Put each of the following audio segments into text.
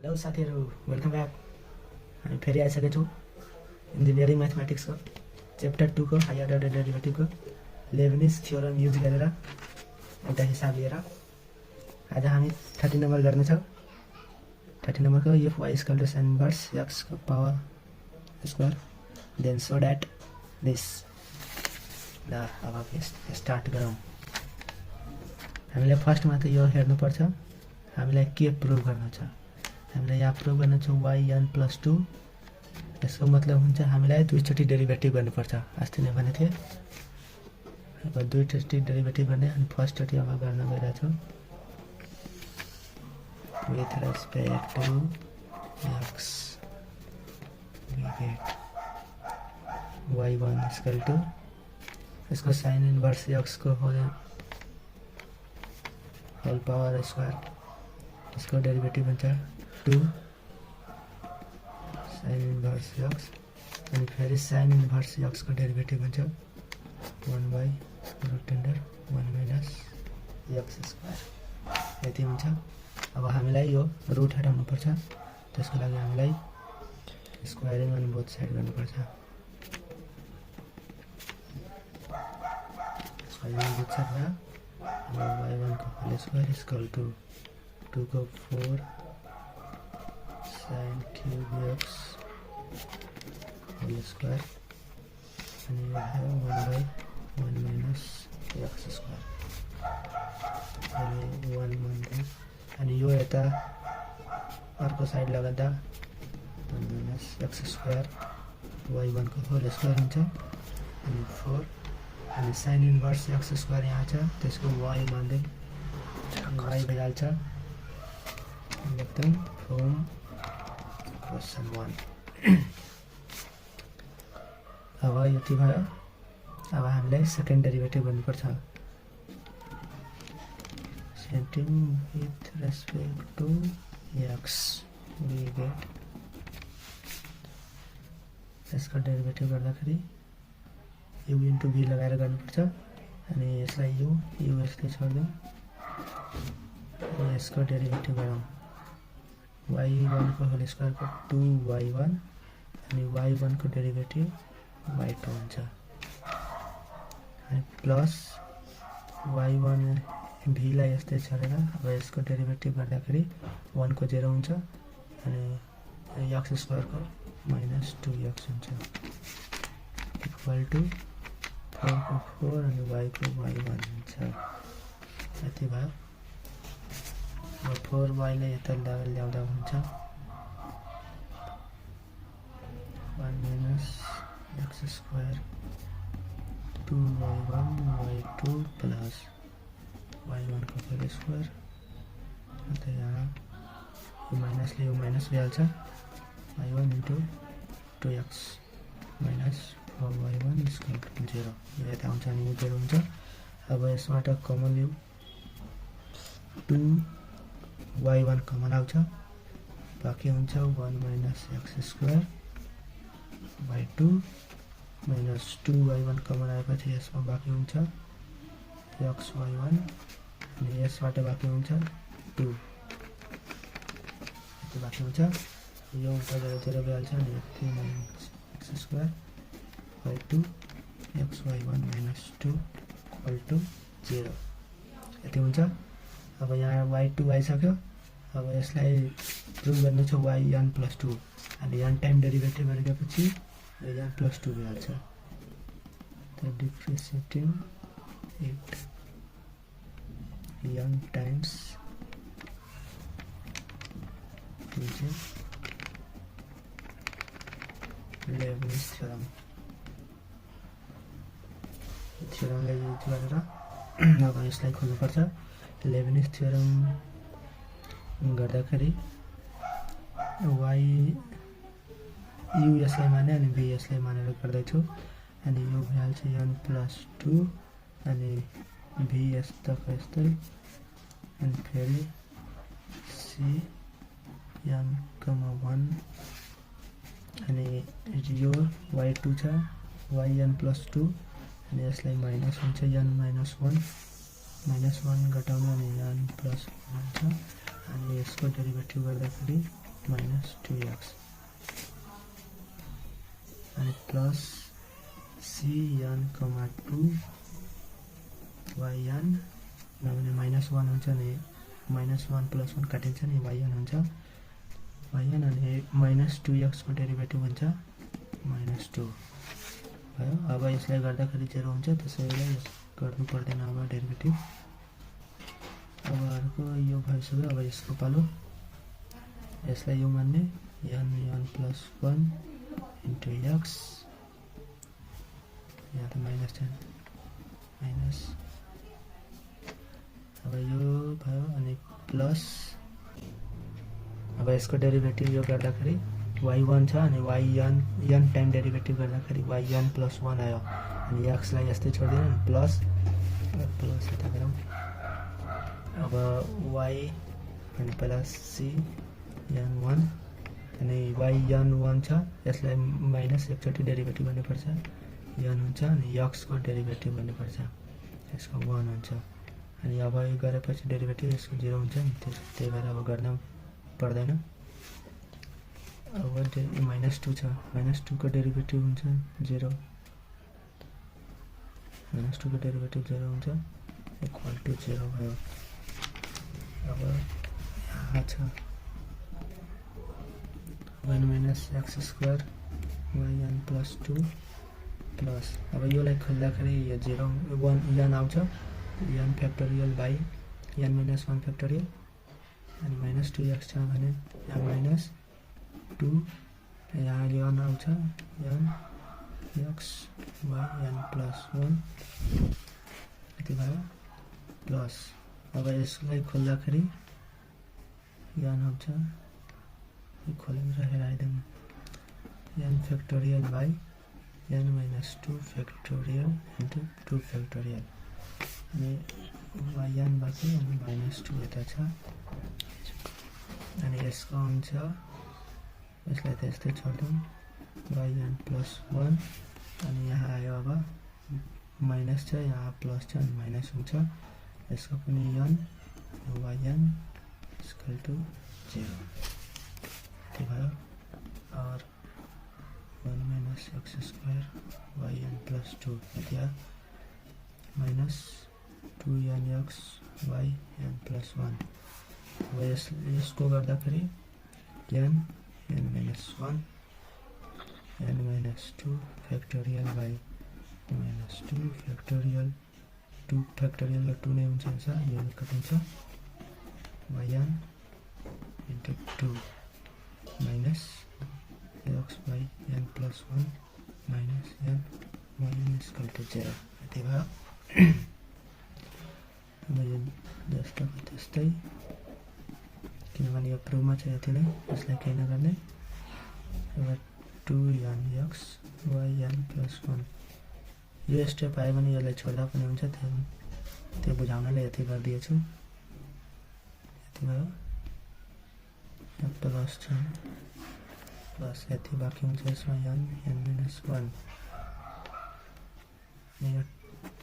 Hello साथीहरु, welcome back. हामी फेरि आइसकेका छौँ इन्जिनियरिङ म्याथमेटिक्सको च्याप्टर 2 को हायर अर्डर डेरिभेटिभको लेब्निज थ्योरम युज गरेर एउटा हिसाब लिएर आज हामी 30 नम्बर गर्नेछौँ। 30 नम्बरको if y equal to sin inverse x को power square then so that this. ल अब स्टार्ट गरौँ। हामीले फर्स्टमा त यो हेर्नुपर्छ हामीलाई के प्रुभ गर्नु छ। हामीलाई यहाँ प्रुभ गर्नु छ yn + 2। यसको मतलब हुन्छ हामीलाई दुईचोटि डेरिभेटिभ गर्नुपर्छ। अस्ति नै भनेको थिएँ अब दुईचोटि डेरिभेटिभ गर्ने अनि फर्स्टचोटि अब गर्न गइरहेछौँ with respect to x we get y1 equal to यसको साइन इन्भर्स x को होल पावर स्क्वायर इसको डेरिभेटिभ हुन्छ 2 साइन इन्भर्स x अनि फेरि साइन इन्भर्स x को डेरिभेटिभ हुन्छ 1/√1 - x स्क्वायर। यति हुन्छ। अब हामीलाई यो रुट हटाउनु पर्छ। त्यसको लागि हामीलाई स्क्वायरिङ अन बोथ साइड गर्नुपर्छ। स्क्वायरिङ बोथ साइड अब y1 को होल स्क्वायर इक्वल टु 2 को 4 sin cube x whole square अनि यो है 1/1 - x स्क्वायर अनि 1 अनि यो यता अर्को साइड लगाउँदा 1 - x स्क्वायर y1 को होल स्क्वायर हुन्छ अनि 4 अनि साइन इन्भर्स x स्क्वायर यहाँ छ त्यसको y मान्दै y भइहाल्छ। एकदम फ्रम क्वेसन 1। अब यति भयो। अब हामीलाई सेकेन्ड डेरिभेटिभ गर्नुपर्छ। Setting with respect to x we get यसको डेरिभेटिभ गर्दाखेरि u इन्टु v लगाएर गर्नुपर्छ अनि यसलाई u यस्तै छोड्दिउँ। यसको डेरिभेटिभ गरौँ y1 को होल स्क्वायर को 2y1 अनि y1 को डेरिभेटिभ y2 हुन्छ अनि प्लस y1 v लाई यस्तै छोडेर अब यसको डेरिभेटिभ गर्दाखेरि 1 को 0 हुन्छ अनि x स्क्वायर को -2x हुन्छ इक्वल टु 4 को 4 अनि y को y1 हुन्छ। यति भयो। अब 4y ले यता ल्याउँदा हुन्छ 1 - x square 2y1 y2 plus y1 को होल स्क्वायर अन्त यहाँ यो माइनसले यो माइनस भइहाल्छ y1 into 2x minus 4y1 equal to 0। यो यता आउँछ अनि यो 0 हुन्छ। अब यसबाट कमन लिऊ 2y1 कमन आउँछ बाँकी हुन्छ 1 - x square y2 minus 2y1 common आएपछि यसमा बाँकी हुन्छ xy1 अनि यसबाट बाँकी हुन्छ 2 यति बाँकी हुन्छ। यो उल्टा 0 भइहाल्छ अनि 3 - x square y2 xy1 - 2 equal to 0 यति हुन्छ। अब यहाँ y2 आइसक्यो। अब यसलाई प्रुभ गर्नु छ yn + 2 अनि n टाइम डेरिभेटिभ गरेपछि n + 2 भइहाल्छ। त डिफ्रेन्सिएटिङ इट n टाइम्स हुन्छ लेब्निज थ्योरमलाई युज गरेर अब यसलाई खोज्नुपर्छ। लेब्निज थ्योरम गर्दाखेरि u यसलाई माने अनि v यसलाई मानेर गर्दैछु अनि यो भइहाल्छ n + 2 अनि v यस्तोको यस्तै अनि फेरि c n, 1 अनि यो y2 छ yn + 2 अनि यसलाई माइनस हुन्छ n -1 घटाउनु अनि n + 1 हुन्छ अनि यसको डेरिभेटिभ गर्दाखेरि माइनस 2x अनि प्लस cn, 2 yn नभने -1 हुन्छ नि -1 + 1 काटिन्छ नि yn हुन्छ yn अनि -2x को डेरिभेटिभ हुन्छ -2 भयो। अब यसलाई गर्दाखेरि 0 हुन्छ, त्यसैले गर्नु पर्दैन अब डेरिभेटिभ। अब अर्को यो भइसक्यो। अब यसको पालो यसलाई यो मान्ने n + 1 * x यहाँ त माइनस छ माइनस। अब यो भयो अनि प्लस अब यसको डेरिभेटिभ यो गर्दाखेरि y1 छ अनि n टाइम डेरिभेटिभ गर्दाखेरि yn + 1 आयो अनि x लाई यस्तै छोडिदिनु प्लस यता गरौँ। अब y अनि पहिला cn1 अनि yn1 छ, यसलाई माइनस एकचोटि डेरिभेटिभ गर्नुपर्छ n हुन्छ अनि x को डेरिभेटिभ गर्नुपर्छ यसको 1 हुन्छ अनि अब यो गरेपछि डेरिभेटिभ यसको 0 हुन्छ नि, त्यही भएर अब गर्न पर्दैन। अब -2 छ, -2 को डेरिभेटिभ हुन्छ 0, -2 को डेरिभेटिभ 0 हुन्छ = 0 भयो। अब यहाँ छ 1 - x² yn + 2 प्लस अब योलाई खोल्दाखेरि यो 0 1 n आउँछ n factorial by n - 1 factorial अनि -2x छ भने यहाँ -2 यहाँ यो n आउँछ n x y n + 1 यति भयो प्लस अब यसलाई खोल्दाखेरि n आउँछ यो खोलेर हेराइदिउँ n factorial by n - 2 factorial * 2 factorial अनि yn बाँकी अनि -2 यता छ अनि यसको हुन्छ यसलाई त यस्तै छोड्दिउँ yn + 1 अनि यहाँ आयो अब माइनस छ यहाँ प्लस छ अनि माइनस हुन्छ यसको पनि n yn = 0 त्यो भयो। और 1 - x² yn + 2 यति आयो -2nx yn + 1 अब यसको गर्दाखेरि n -1 n - 2 factorial by -2 factorial 2 factorial 2 नै हुन्छ यो कटिन्छ yn * 2 minus x by n plus 1 minus n yn is equal to 0 यति भयो। अब यो जस्ताको त्यस्तै किनभने यो प्रुफमा चाहिँ यति नै, यसलाई केही नगर्ने। अब 2nx yn + 1 यो स्टेप आयो भने यसलाई छोड्दा पनि हुन्छ, त्यो बुझाउनलाई यति गरिदिएछु यति भयो। प्लस छ प्लस यति बाँकी हुन्छ यसमा n -1 यो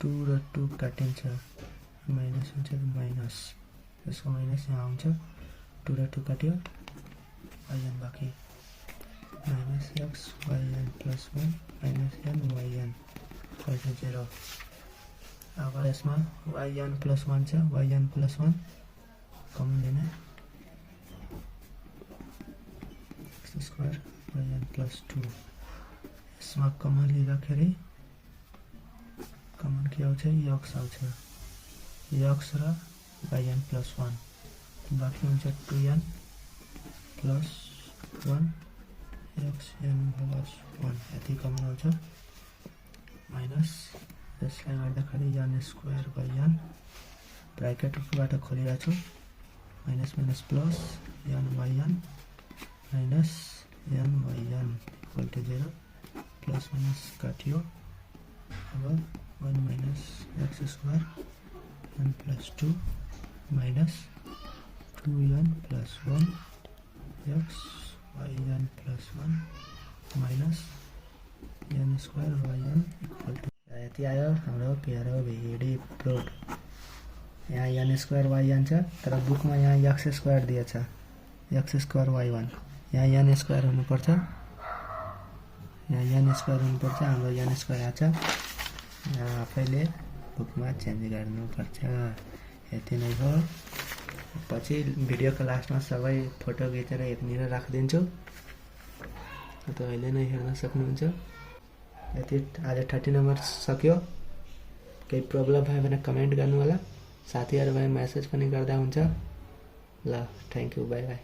2 र 2 काटिन्छ माइनस हुन्छ माइनस यसको माइनस यहाँ आउँछ 2 र 2 काट्यो yn बाँकी -x yn + 1 - n yn = 0। अब यसमा yn + 1 छ yn + 1 कमन लिने x² yn + 2 यसमा कमन लिँदाखेरि कमन के आउँछ x आउँछ x र yn + 1 बाँकी हुन्छ 2n + 1 xn + 1 यति कमन आउँछ माइनस यसलाई गर्दाखेरि n² n ब्राकेटबाट खोलिरहेको छु minus minus plus n yn minus n yn = 0 plus minus काटियो। अब 1 - x² n + 2 minus 2n + 1 x yn + 1 minus n² yn = यति आयो हाम्रो प्यारो भिडी प्लट। यहाँ n² yn छ तर बुकमा यहाँ x² दिएछ एक्स स्क्वायर y1 यहाँ n स्क्वायर हुनुपर्छ, यहाँ n स्क्वायर हुनुपर्छ, हाम्रो n स्क्वायर आछ, यहाँ आफैले बुकमा चेन्ज गर्नुपर्छ। यति नै हो। पछि भिडियोको लास्टमा सबै फोटो खिचेर एकनिर राखिदिन्छु, अहिले नै हेर्न सक्नुहुन्छ। यति आज 30 नम्बर सक्यो। केही प्रब्लम भयो भने कमेन्ट गर्नु होला, साथीहरु भए मेसेज पनि गर्दा हुन्छ। ल थ्यांक यू, बाइ बाइ।